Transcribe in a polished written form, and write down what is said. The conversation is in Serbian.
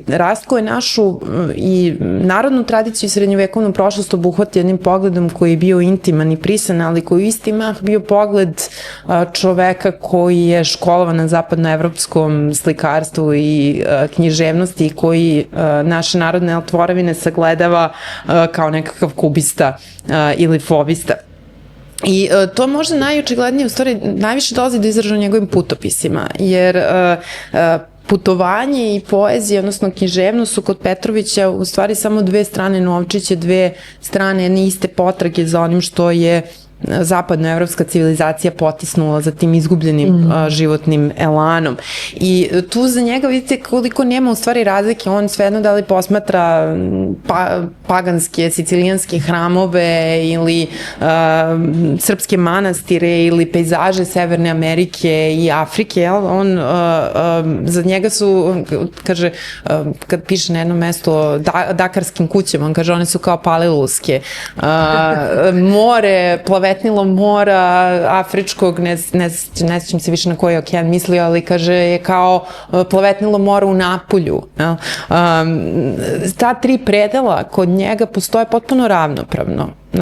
Rastko je našu i narodnu tradiciju i srednjovekovnu prošlost obuhvati jednim pogledom koji je bio intiman i prisan, ali koji u isti mah bio pogled čoveka koji je školovan na zapadnoevropskom slikarstvu i književnosti i koji naše narodne tvorevine sagledava kao nekakav kubista ili fovista. I to možda najočiglednije, u stvari, najviše dolazi do izražaja u njegovim putopisima, jer putovanje i poezija, odnosno književnost su kod Petrovića u stvari samo dve strane novčiće, dve strane jedne iste potrage za onim što je zapadnoevropska civilizacija potisnula za tim izgubljenim životnim elanom. I tu za njega vidite koliko nema u stvari razlike, on svejedno da li posmatra paganske, sicilijanske hramove ili srpske manastire ili pejzaže Severne Amerike i Afrike, on za njega su, kaže, kad piše na jednom mestu o dakarskim kućama, on kaže one su kao paleluske. More, plavetnilo mora afričkog, ne sjećam se više na koji okean mislio, ali kaže je kao plavetnilo mora u Napulju. Ta tri predela kod njega postoje potpuno ravnopravno.